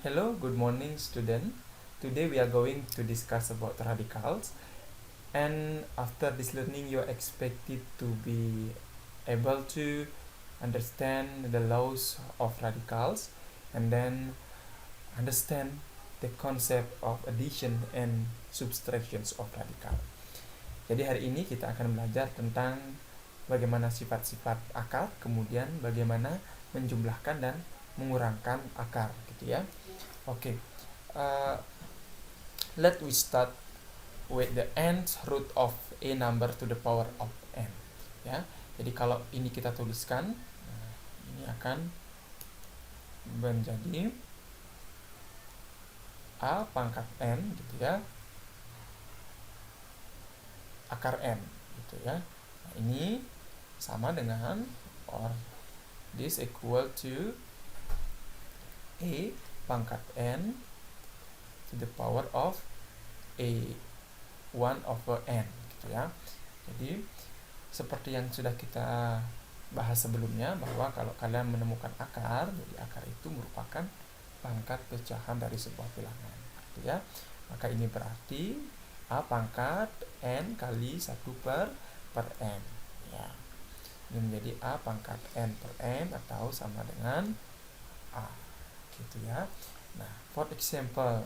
Hello, good morning, student. Today we are going to discuss about radicals. And after this learning, you're expected to be able to understand the laws of radicals and then understand the concept of addition and subtractions of radical. Jadi hari ini kita akan belajar tentang bagaimana sifat-sifat akar, kemudian bagaimana menjumlahkan dan mengurangkan akar, gitu ya. Oke, let we start with the nth root of a number to the power of n. Ya, jadi kalau ini kita tuliskan, ini akan menjadi a pangkat n, gitu ya, akar n, gitu ya. Nah, ini sama dengan, or this equal to a pangkat n to the power of a 1 over n, gitu ya. Jadi seperti yang sudah kita bahas sebelumnya, bahwa kalau kalian menemukan akar, jadi akar itu merupakan pangkat pecahan dari sebuah bilangan, gitu ya. Maka ini berarti a pangkat n kali 1 per n, ya. Ini menjadi a pangkat n per n atau sama dengan a, gitu ya. Nah, for example,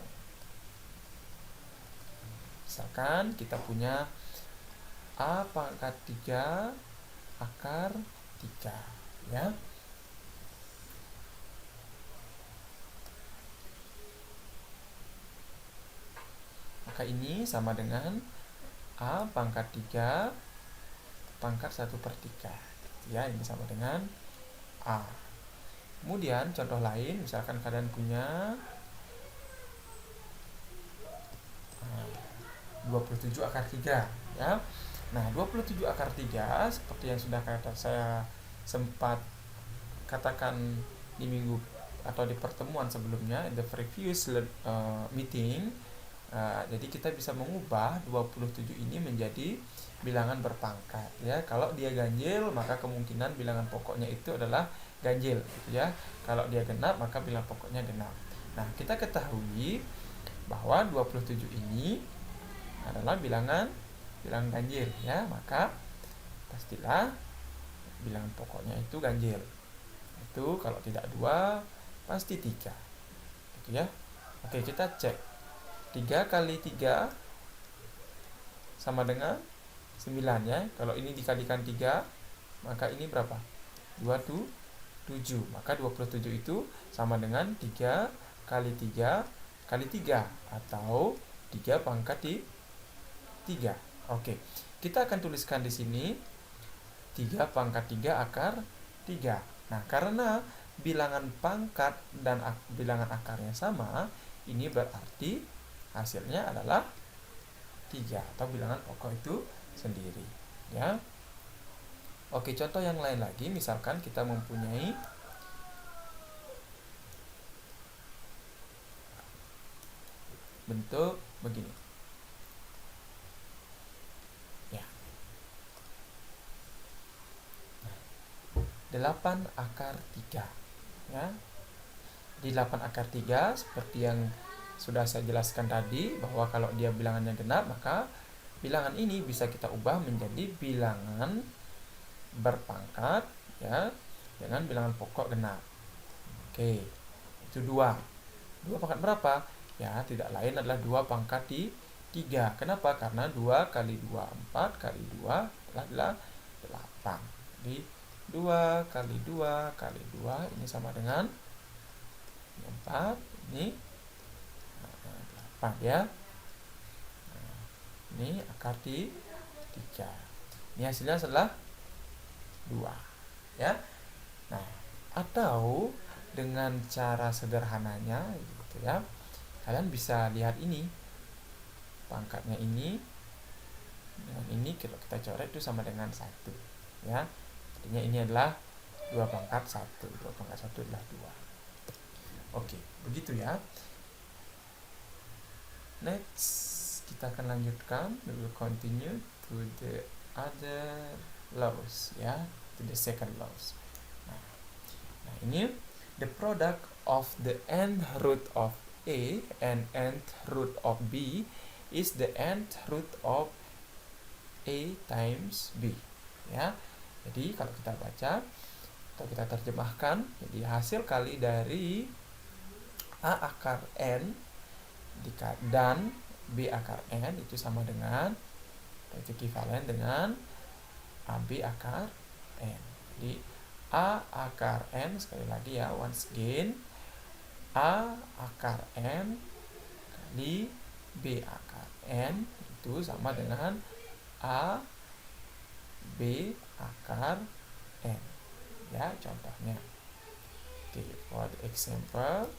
misalkan kita punya a pangkat 3 akar 3, ya. Maka ini sama dengan a pangkat 3 pangkat 1 per 3, ya. Ini sama dengan a. Kemudian contoh lain, misalkan kalian punya 27 akar 3, ya. Nah, 27 akar 3 seperti yang sudah saya sempat katakan di minggu atau di pertemuan sebelumnya, the previous meeting, jadi kita bisa mengubah 27 ini menjadi bilangan berpangkat, ya. Kalau dia ganjil, maka kemungkinan bilangan pokoknya itu adalah ganjil, gitu ya. Kalau dia genap, maka bilangan pokoknya genap. Nah, kita ketahui bahwa 27 ini adalah bilangan ganjil, ya. Maka pastilah bilangan pokoknya itu ganjil. Itu kalau tidak 2 pasti 3, gitu ya. Oke, kita cek. 3 kali 3 sama dengan 9, ya. Kalau ini dikalikan 3, maka ini berapa? 27. Maka 27 itu sama dengan 3 kali 3 kali 3 atau 3 pangkat 3. Oke. Kita akan tuliskan di sini 3 pangkat 3 akar 3. Nah, karena bilangan pangkat dan bilangan akarnya sama, ini berarti hasilnya adalah 3 atau bilangan pokok itu sendiri, ya. Oke, contoh yang lain lagi, misalkan kita mempunyai bentuk begini, ya. 8 akar 3, ya. Di 8 akar 3 seperti yang sudah saya jelaskan tadi, bahwa kalau dia bilangannya genap, maka bilangan ini bisa kita ubah menjadi bilangan berpangkat, ya, dengan bilangan pokok genap. Oke, itu 2. 2 pangkat berapa? Ya, tidak lain adalah 2 pangkat 3. Kenapa? Karena 2 kali 2 4 kali 2 adalah 8. Jadi 2 kali 2 kali 2 ini sama dengan 4, ini 8, ya. Nah, ini akar 3. Ini hasilnya adalah 2, ya. Nah, atau dengan cara sederhananya, gitu ya, kalian bisa lihat ini, pangkatnya ini dengan ini kalau kita coret itu sama dengan 1, ya. Artinya ini adalah 2 pangkat 1. 2 pangkat 1 adalah 2. Oke, begitu ya. Next, kita akan lanjutkan. We will continue to the other laws, ya, to the second laws. Nah, ini the product of the nth root of A and nth root of B is the nth root of A times B. Ya. Jadi kalau kita baca atau kita terjemahkan, jadi hasil kali dari A akar N dan B akar N itu sama dengan, itu ekivalen dengan AB akar N. Jadi A akar N, sekali lagi ya, once again, A akar N kali B akar N itu sama dengan A B akar N. Ya, contohnya. Oke, for the example,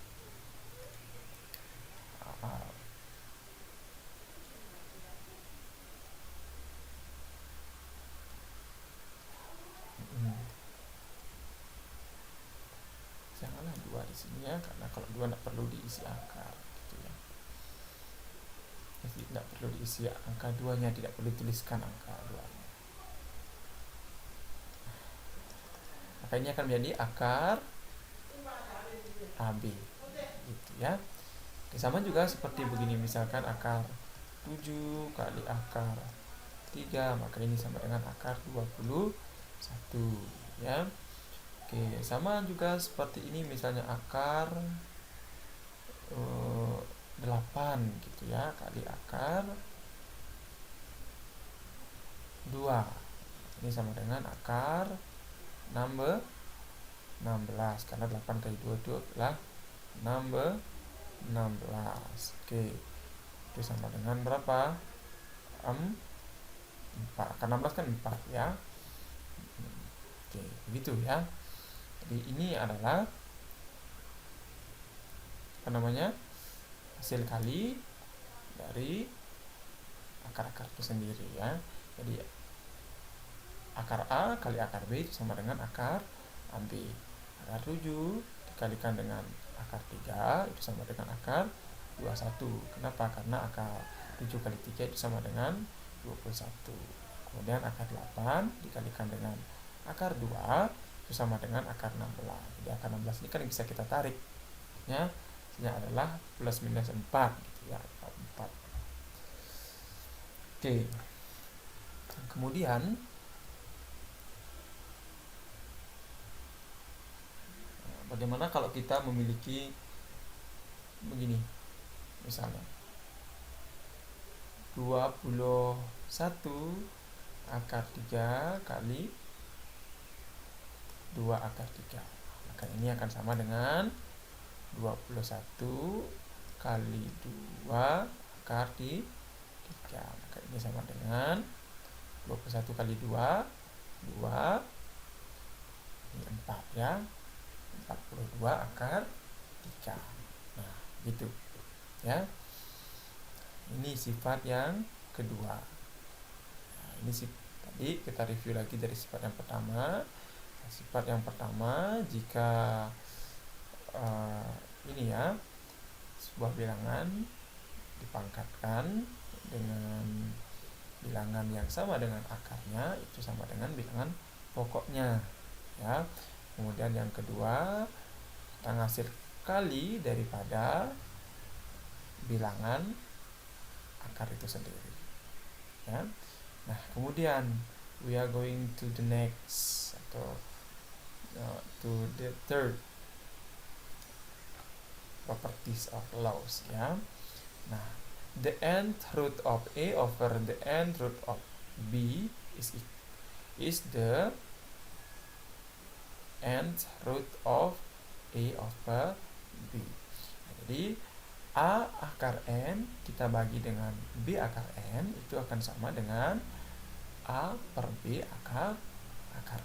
janganlah 2 di sini ya, karena kalau 2 tidak perlu diisi akar gitu ya. Jadi tidak perlu diisi angka 2-nya, tidak perlu tuliskan angka 2-nya. Maka ini akan menjadi akar AB gitu ya. Sama juga seperti begini, misalkan akar 7 kali akar 3, maka ini sama dengan akar 21 ya. Oke, sama juga seperti ini, misalnya akar 8 gitu ya, kali akar 2. Ini sama dengan akar 16, karena 8 kali 2 itu adalah 16. Oke, itu sama dengan berapa? 4. Akar 16 kan 4 ya. Oke, begitu ya. Jadi ini adalah hasil kali dari akar-akar itu sendiri ya. Jadi akar A kali akar B itu sama dengan akar AB. Akar 7 dikalikan dengan akar 3 itu sama dengan akar 21. Kenapa? Karena akar 7 kali 3 itu sama dengan 21. Kemudian akar 8 dikalikan dengan akar 2 itu sama dengan akar 16. Jadi akar 16 ini kan bisa kita tarik ya. Hasilnya adalah plus minus 4 gitu ya, 4. Oke. Kemudian bagaimana kalau kita memiliki begini, misalnya 21 akar 3 kali 2 akar 3. Maka ini akan sama dengan 21 kali 2 akar 3. Maka ini sama dengan 21 kali 2, 2. Ini 4 ya. 42 akar 3. Nah, gitu. Ya. Ini sifat yang kedua. Nah, ini tadi kita review lagi dari sifat yang pertama. Sifat yang pertama, jika ini ya, sebuah bilangan dipangkatkan dengan bilangan yang sama dengan akarnya, itu sama dengan bilangan pokoknya ya. Kemudian yang kedua, kita hasil kali daripada bilangan akar itu sendiri ya. Nah, kemudian we are going to the next atau to the third properties of laws ya. Nah, the nth root of A over the nth root of B is the nth root of A over B. Nah, jadi A akar N kita bagi dengan B akar N itu akan sama dengan A per B akar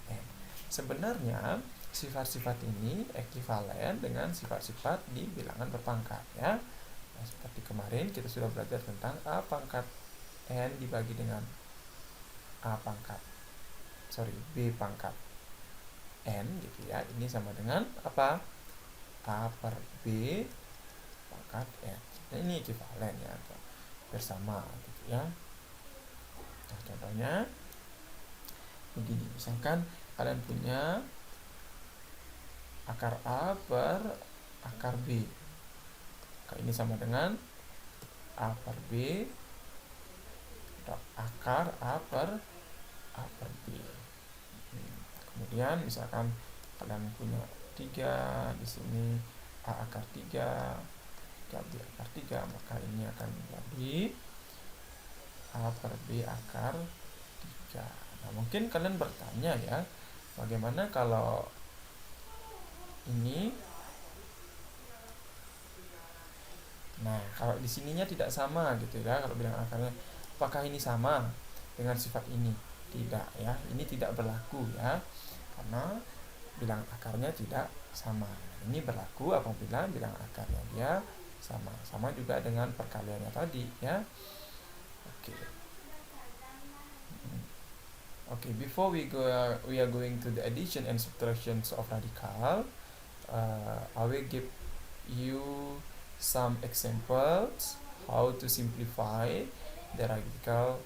N. Sebenarnya sifat-sifat ini ekivalen dengan sifat-sifat di bilangan berpangkat ya. Nah, seperti kemarin kita sudah belajar tentang A pangkat N dibagi dengan B pangkat N gitu ya. Ini sama dengan apa? A per B pangkat N. Nah, ini ekivalen ya, bersama gitu ya. Nah, contohnya begini, misalkan kalian punya akar A per akar B. Maka ini sama dengan A per B dot akar A per B. Kemudian misalkan kalian punya 3 di sini, A akar 3, B akar 3, maka ini akan menjadi A per B akar 3. Nah, mungkin kalian bertanya ya, bagaimana kalau ini? Nah, kalau di sininya tidak sama gitu ya, kalau bilang akarnya, apakah ini sama dengan sifat ini? Tidak ya, ini tidak berlaku ya, karena bilang akarnya tidak sama. Ini berlaku apabila bilang akarnya dia sama. Sama juga dengan perkaliannya tadi ya. Oke. Okay, before we are going to the addition and subtractions of radical. I will give you some examples how to simplify the radical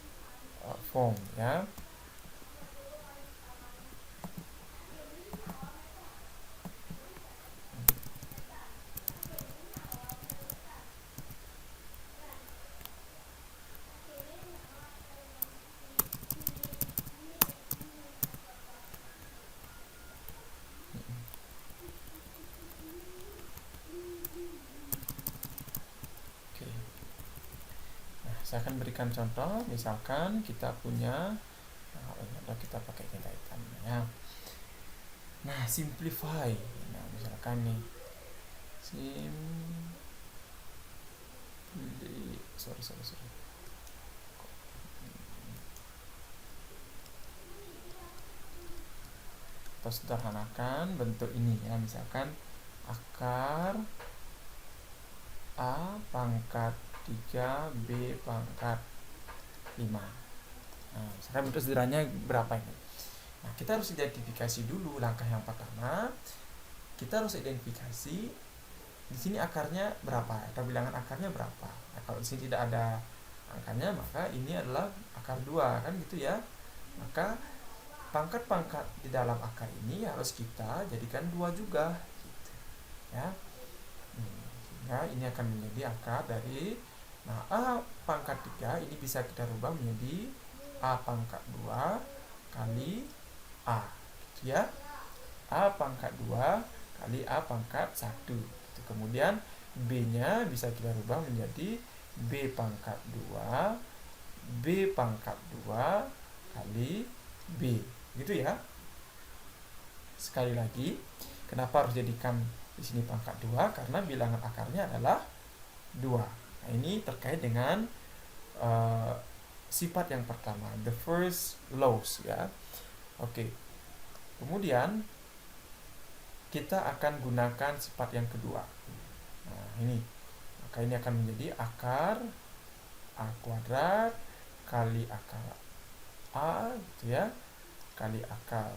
form ya. Saya akan berikan contoh, misalkan kita punya, kita pakai kaitan ya. Nah, simplify. Nah, misalkan nih, sorry. Kita sederhanakan bentuk ini ya, misalkan akar A pangkat 3 B pangkat 5. Nah, misalkan bentuk sederhananya berapa ini? Nah, kita harus identifikasi dulu. Langkah yang pertama, kita harus identifikasi di sini akarnya berapa atau bilangan akarnya berapa. Nah, kalau di sini tidak ada angkanya, maka ini adalah akar 2 kan gitu ya. Maka pangkat-pangkat di dalam akar ini harus kita jadikan 2 juga gitu. Ya. Sehingga ini akan menjadi akar dari, nah, A pangkat 3 ini bisa kita rubah menjadi A pangkat 2 kali A gitu ya. A pangkat 2 kali A pangkat 1 gitu. Kemudian B nya bisa kita rubah menjadi B pangkat 2 B pangkat 2 kali B gitu ya. Sekali lagi, kenapa harus jadikan di sini pangkat 2? Karena bilangan akarnya adalah 2. Nah, ini terkait dengan sifat yang pertama, the first laws ya. Oke. Kemudian kita akan gunakan sifat yang kedua. Nah, ini. Maka ini akan menjadi akar A kuadrat kali akar A gitu ya, kali akar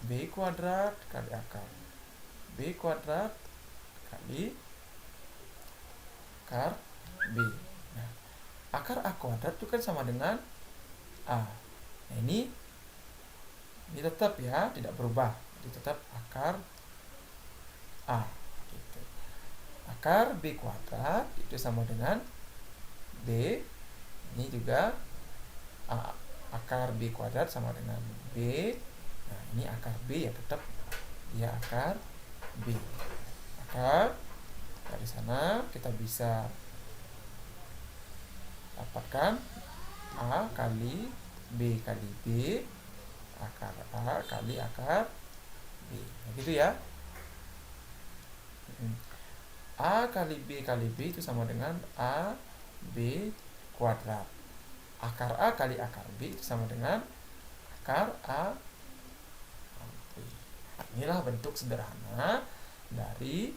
B kuadrat kali akar B kuadrat kali akar B. Nah, akar A kuadrat itu kan sama dengan A. Nah, ini tetap ya, tidak berubah. Jadi tetap akar A gitu. Akar B kuadrat itu sama dengan B. Ini juga akar B kuadrat sama dengan B. Nah, ini akar B ya, tetap ya akar B. Maka dari sana kita bisa dapatkan A kali B kali B, akar A kali akar B. Nah, gitu ya. A kali B itu sama dengan A B kuadrat. Akar A kali akar B itu sama dengan akar A B. Inilah bentuk sederhana dari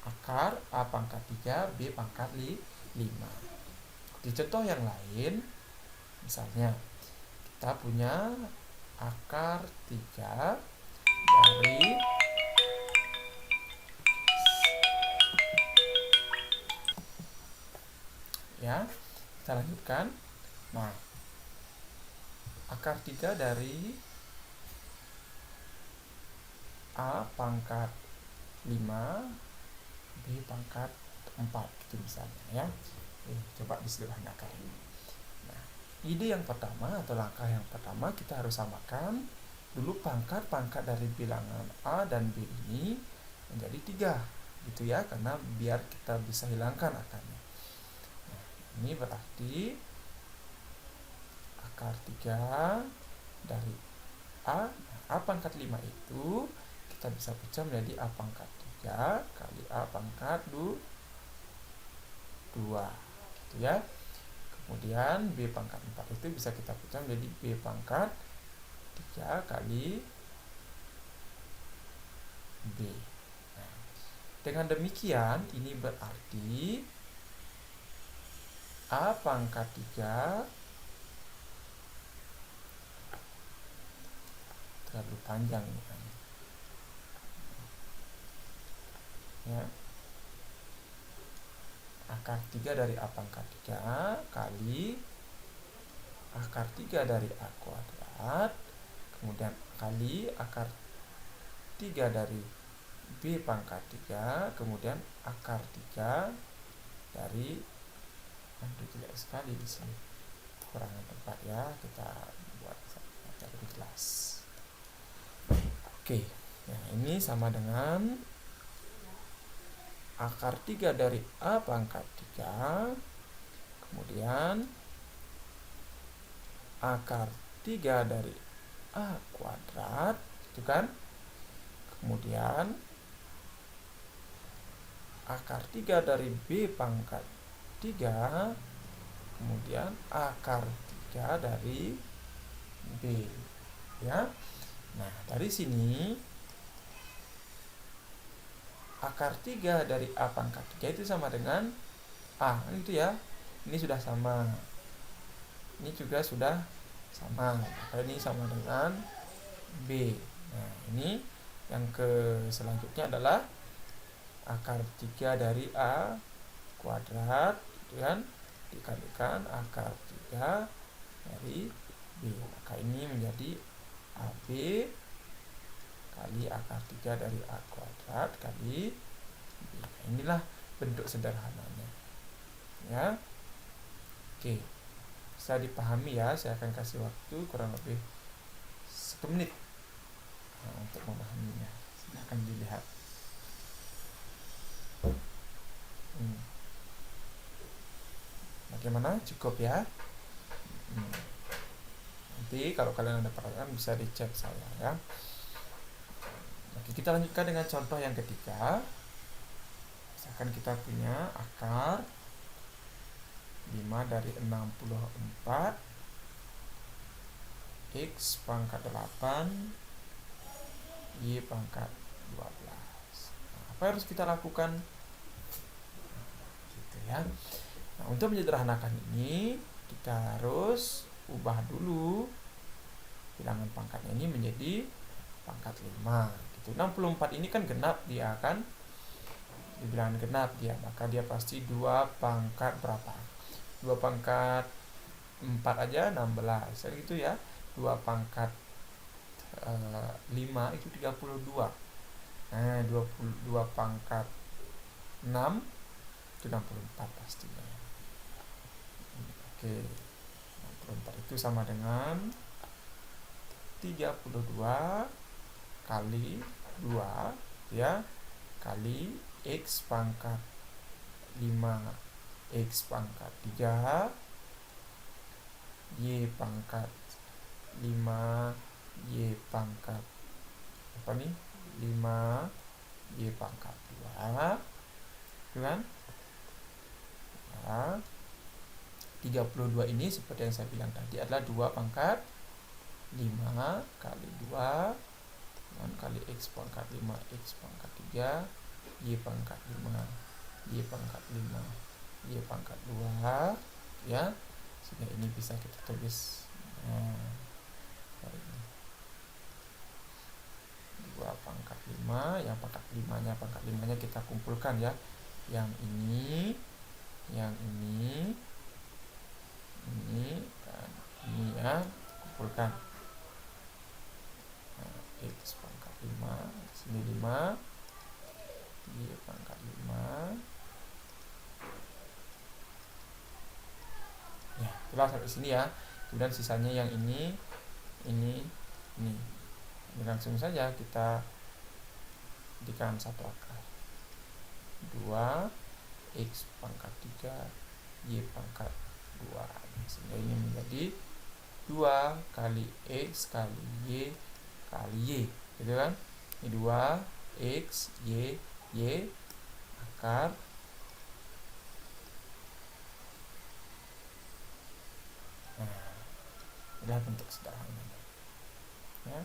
akar A pangkat 3 B pangkat 5. Di contoh yang lain, misalnya kita punya akar 3 dari ya, kita lanjutkan. Nah, akar 3 dari A pangkat 5 B pangkat 4 gitu misalnya ya. Coba disederhanakan. Nah, ide yang pertama atau langkah yang pertama, kita harus samakan dulu pangkat-pangkat dari bilangan A dan B ini menjadi 3 gitu ya, karena biar kita bisa hilangkan akarnya. Nah, ini berarti akar 3 dari A, A pangkat 5 itu kita bisa pecah menjadi A pangkat 3 kali A pangkat 2 gitu ya. Kemudian B pangkat 4 itu bisa kita pecah menjadi B pangkat 3 kali B. Nah, dengan demikian ini berarti A pangkat 3 terlalu panjang ini kan. Ya. Akar 3 dari A pangkat 3 kali akar 3 dari A kuadrat, kemudian kali akar 3 dari B pangkat 3, kemudian akar 3 dari, jelek sekali di sini, kurang tempat ya, kita buat agar lebih jelas. Oke, nah ini sama dengan akar 3 dari A pangkat 3, kemudian akar 3 dari A kuadrat, itu kan, kemudian akar 3 dari B pangkat 3, kemudian akar 3 dari B ya. Nah, dari sini akar 3 dari A pangkat 3 itu sama dengan A, itu ya. Ini sudah sama, ini juga sudah sama, maka ini sama dengan B. Nah, ini yang selanjutnya adalah akar 3 dari A kuadrat, gitu kan, dikalikan akar 3 dari B, maka ini menjadi AB kali akar 3 dari A kuadrat kali B. Inilah bentuk sederhananya ya. Oke, bisa dipahami ya. Saya akan kasih waktu kurang lebih 1 menit untuk memahaminya. Silahkan dilihat. Bagaimana? Cukup ya? Nanti kalau kalian ada pertanyaan bisa dicek saya ya. Oke, kita lanjutkan dengan contoh yang ketiga. Misalkan kita punya akar 5 dari 64 X pangkat 8 Y pangkat 12. Nah, apa yang harus kita lakukan? Gitu ya. Nah, untuk menyederhanakan ini kita harus ubah dulu bilangan pangkatnya ini menjadi pangkat 5 gitu. 64 ini kan genap dia kan, dibilangan genap dia, maka dia pasti 2 pangkat berapa? 2 pangkat 4 aja 16 gitu ya. 2 pangkat 5 itu 32. Nah, 22 pangkat 6 itu 64 pastinya. Oke, 64 itu sama dengan 32 kali 2 ya, kali X pangkat 5 X pangkat 3 Y pangkat 5 Y pangkat 5 Y pangkat 2, gitu kan? Nah, 32 ini seperti yang saya bilang tadi adalah 2 pangkat 5 kali 2 kali X pangkat 5 X pangkat 3 Y pangkat 5 Y pangkat 5 Y pangkat 2 ya, sehingga ini bisa kita tulis 2 pangkat 5, yang pangkat 5 nya kita kumpulkan ya, yang ini dan ini ya, kumpulkan. Nah, X pangkat 5 sini 5 pangkat 5. Ya, itulah sampai sini ya. Kemudian sisanya yang ini. Ini langsung saja kita jadikan satu akar. 2x pangkat 3 y pangkat 2. Sehingga ini menjadi 2 kali x kali y kali y, gitu kan? Ini 2x y akar adalah bentuk sederhananya. Ya,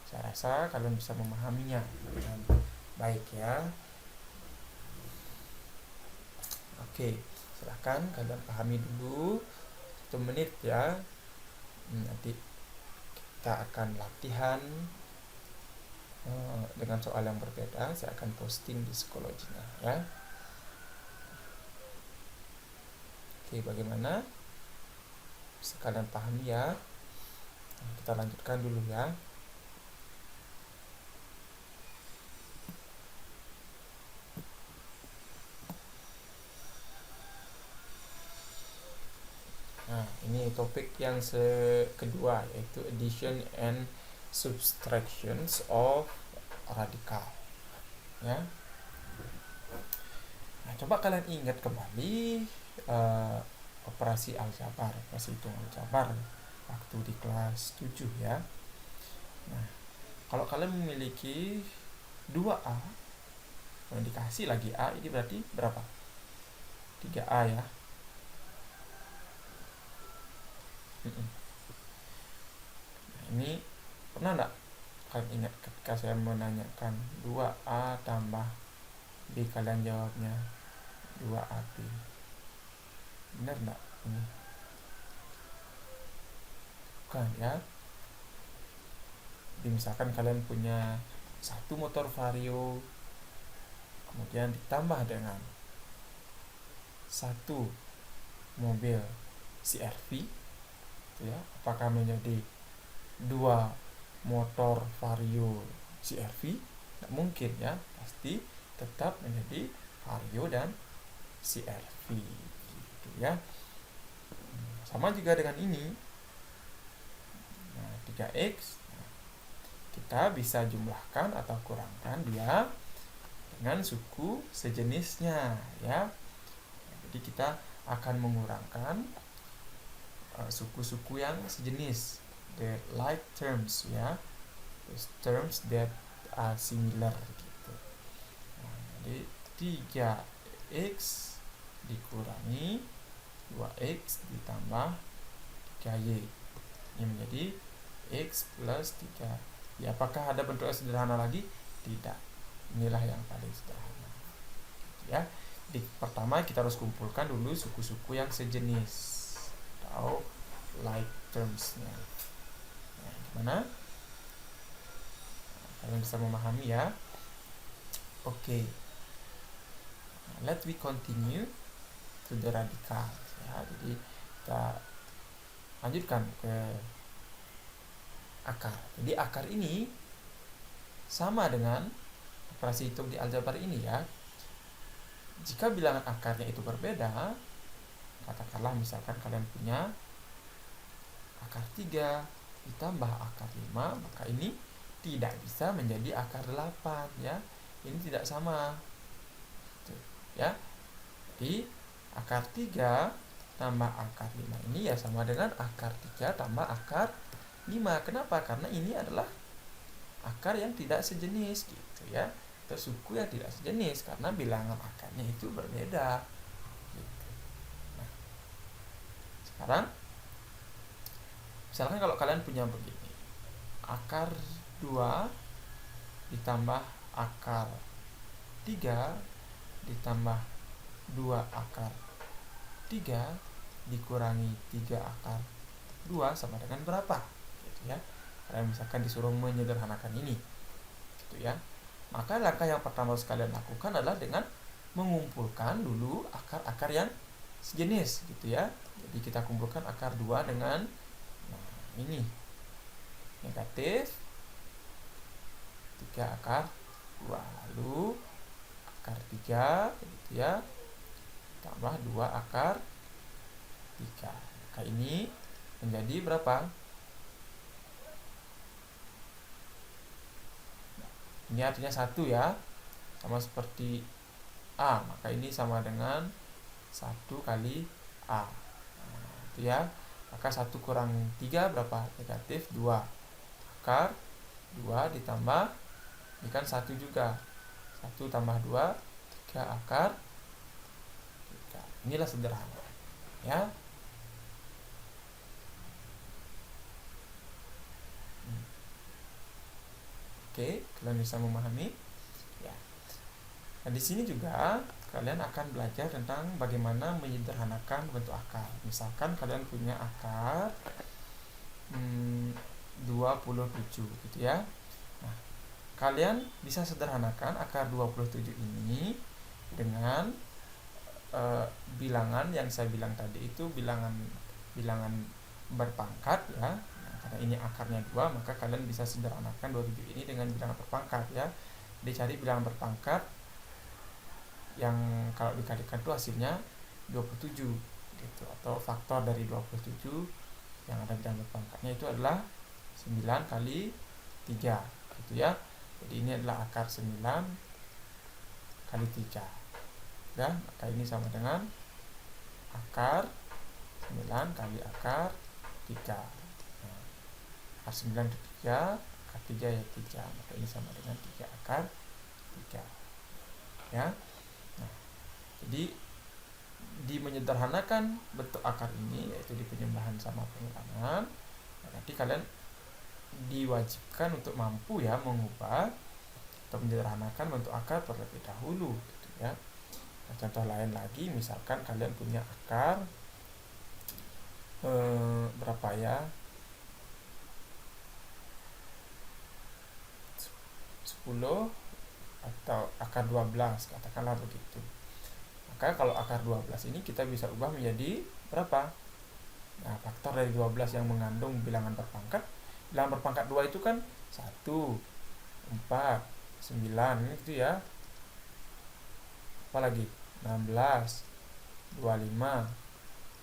saya rasa kalian bisa memahaminya dengan baik ya. Oke, silahkan kalian pahami dulu 1 menit ya. Nanti kita akan latihan dengan soal yang berbeda. Saya akan posting di psikologinya ya. Oke, bagaimana? Bisa kalian pahami ya? Kita lanjutkan dulu ya. Nah, ini topik yang kedua, yaitu addition and subtractions of radikal. Ya. Nah, coba kalian ingat kembali operasi aljabar, operasi hitung aljabar waktu di kelas 7 ya. Nah, kalau kalian memiliki 2A, yang dikasih lagi A, ini berarti berapa? 3A ya. Nah, ini pernah enggak kalian ingat ketika saya menanyakan 2A tambah B, kalian jawabnya 2AB. Benar enggak ini? Bukan ya. Jadi misalkan kalian punya 1 motor Vario, kemudian ditambah dengan 1 mobil CR-V, ya, apakah menjadi 2 motor Vario CR-V? Tidak mungkin ya, pasti tetap menjadi Vario dan CR-V, gitu ya. Sama juga dengan ini. Nah, 3x kita bisa jumlahkan atau kurangkan dia dengan suku sejenisnya ya. Jadi kita akan mengurangkan suku-suku yang sejenis, the like terms ya, those terms that are similar gitu. Nah, jadi 3x dikurangi 2x ditambah 3y, ini menjadi x plus 3. Ya, apakah ada bentuk yang sederhana lagi? Tidak. Inilah yang paling sederhana. Ya. Di pertama kita harus kumpulkan dulu suku-suku yang sejenis atau like terms-nya. Nah, gimana? Kalian bisa memahami ya? Oke. Let we continue to the radical. Ya, jadi kita lanjutkan ke akar. Jadi akar ini sama dengan operasi hitung di aljabar ini ya. Jika bilangan akarnya itu berbeda, katakanlah misalkan kalian punya akar 3 ditambah akar 5, maka ini tidak bisa menjadi akar 8 ya. Ini tidak sama. Ya. Jadi akar 3 tambah akar 5 ini ya sama dengan akar 3 tambah akar 5. Kenapa? Karena ini adalah akar yang tidak sejenis gitu ya. Atau suku yang tidak sejenis karena bilangan akarnya itu berbeda gitu. Nah, sekarang misalkan kalau kalian punya begini, akar 2 ditambah akar 3 ditambah 2 akar 3 dikurangi 3 akar 2 sama dengan berapa gitu ya. Kalian misalkan disuruh menyederhanakan ini gitu ya. Maka langkah yang pertama harus kalian lakukan adalah dengan mengumpulkan dulu akar-akar yang sejenis gitu ya. Jadi kita kumpulkan akar 2 dengan ini negatif 3 akar 2, lalu akar 3 gitu ya, tambah 2 akar 3. Maka ini menjadi berapa? Ini artinya 1 ya, sama seperti A, maka ini sama dengan 1 kali A. Nah, itu ya. Maka 1 kurang 3 berapa? Negatif 2. Akar 2 ditambah, ini kan 1 juga. 1 tambah 2, 3 akar 3. Inilah sederhana. Ya. Oke, kalian bisa memahami? Ya. Nah, di sini juga kalian akan belajar tentang bagaimana menyederhanakan bentuk akar. Misalkan kalian punya akar 27 gitu ya. Nah, kalian bisa sederhanakan akar 27 ini dengan bilangan yang saya bilang tadi, itu bilangan berpangkat ya. Nah, karena ini akarnya 2, maka kalian bisa sederhanakan 27 ini dengan bilangan berpangkat ya. Dicari bilangan berpangkat yang kalau dikalikan itu hasilnya 27 gitu, atau faktor dari 27 yang ada bilangan berpangkatnya itu adalah 9 kali 3 gitu ya. Jadi ini adalah akar 9 kali 3 ya, maka ini sama dengan akar 9 kali akar 3. Nah, akar 9 itu 3, akar 3 ya 3, maka ini sama dengan 3 akar 3 ya. Nah, jadi di menyederhanakan bentuk akar ini, yaitu di penyembahan sama pengulangan, nanti kalian diwajibkan untuk mampu ya mengubah atau menyederhanakan bentuk akar terlebih dahulu gitu ya. Nah, contoh lain lagi, misalkan kalian punya akar berapa ya, 10 atau akar 12 katakanlah begitu. Maka kalau akar 12 ini kita bisa ubah menjadi berapa? Nah, faktor dari 12 yang mengandung bilangan berpangkat. Bilangan berpangkat 2 itu kan 1, 4, 9 gitu ya. Apalagi 16, 25,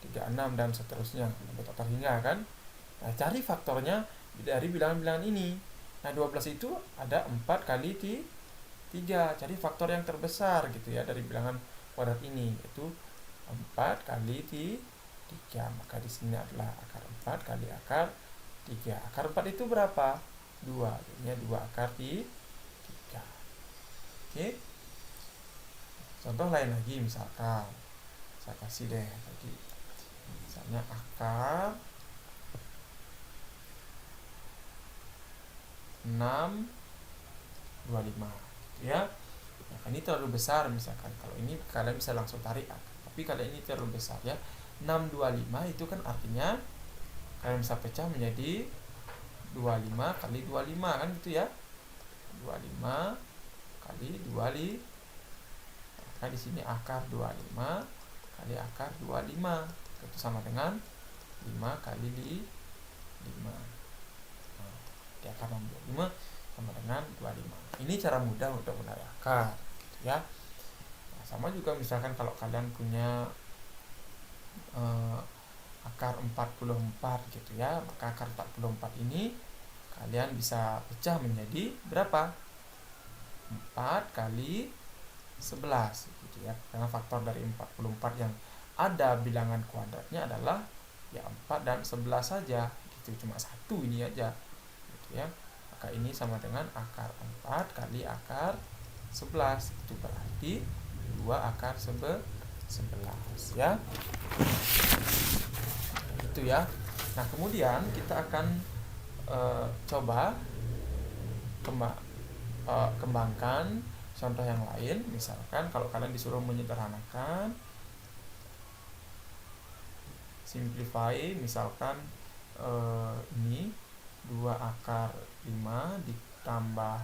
36 dan seterusnya sampai total hingga kan. Nah, cari faktornya dari bilangan-bilangan ini. Nah, 12 itu ada 4 kali 3. Cari faktor yang terbesar gitu ya dari bilangan kuadrat ini, yaitu 4 kali 3. Maka di sini adalah akar 4 kali akar 3. Akar 4 itu berapa? 2. Jadinya 2 akar 3. Oke. Contoh lain lagi, misalkan saya kasih deh tadi, misalnya akar 625 ya. Nah, ini terlalu besar, misalkan kalau ini kalian bisa langsung tarik akar, tapi kalau ini terlalu besar ya. 625 itu kan artinya kalian bisa pecah menjadi 25 kali 25 kan gitu ya. 25 kali 25. Maka di sini akar 25 kali akar 25 itu sama dengan 5 kali 5. Nah, di akar 25 sama dengan 25. Ini cara mudah untuk menarik akar gitu ya. Nah, sama juga misalkan kalau kalian punya akar 44 gitu ya, maka akar 44 ini kalian bisa pecah menjadi berapa? 4 kali 11 gitu ya. Karena faktor dari 44 yang ada bilangan kuadratnya adalah ya 4 dan 11 saja gitu, cuma 1 ini aja gitu ya. Maka ini sama dengan akar 4 kali akar 11, itu berarti 2 akar 11 ya. Itu ya. Nah, kemudian kita akan coba kembangkan contoh yang lain. Misalkan kalau kalian disuruh menyederhanakan, simplify, misalkan ini 2 akar 5 ditambah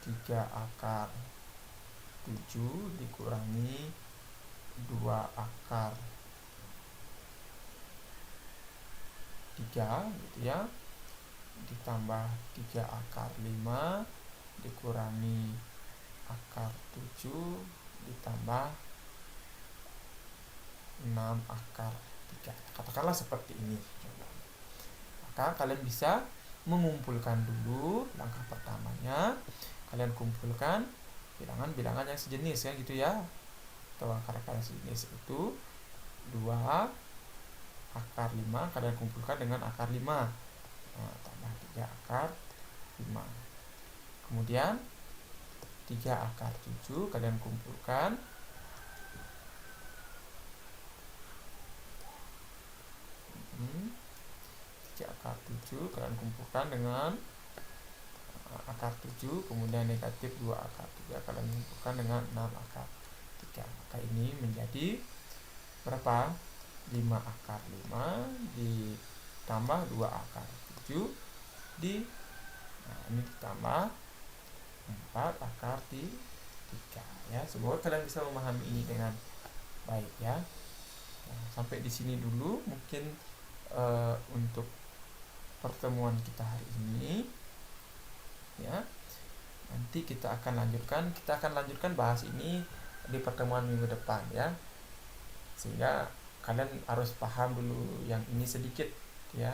3 akar 7 dikurangi 2 akar 3 gitu ya, ditambah 3 akar 5 dikurangi akar 7 ditambah 6 akar 3. Katakanlah seperti ini. Maka kalian bisa mengumpulkan dulu. Langkah pertamanya kalian kumpulkan bilangan-bilangan yang sejenis ya gitu ya, atau akar-akar yang sejenis itu 2 akar 5 kalian kumpulkan dengan akar 5, nah, tambah 3 akar 5, kemudian 3 akar 7 kalian kumpulkan akar 7 kalian kumpulkan dengan akar 7, kemudian negatif 2 akar 3 kalian kumpulkan dengan 6 akar 3. Maka ini menjadi berapa? 5 akar 5 ditambah 2 akar 7 ini ditambah 4 akar 3 ya. Semoga kalian bisa memahami ini dengan baik ya. Nah, sampai di sini dulu mungkin untuk pertemuan kita hari ini ya. Nanti kita akan lanjutkan bahas ini di pertemuan minggu depan ya, sehingga kalian harus paham dulu yang ini sedikit ya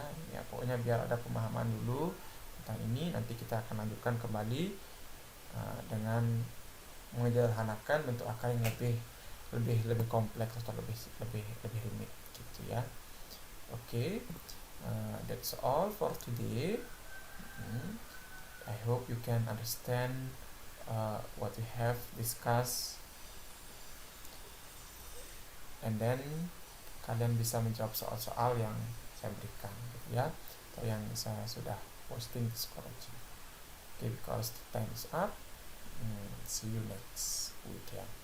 pokoknya biar ada pemahaman dulu tentang ini. Nanti kita akan lanjutkan kembali dengan menyederhanakan bentuk akar yang lebih kompleks atau lebih rumit gitu ya. Oke. That's all for today. I hope you can understand what we have discussed, and then kalian bisa menjawab soal-soal yang saya berikan gitu ya, atau yang saya sudah posting di Schoology. Okay, because the time is up. See you next weekend.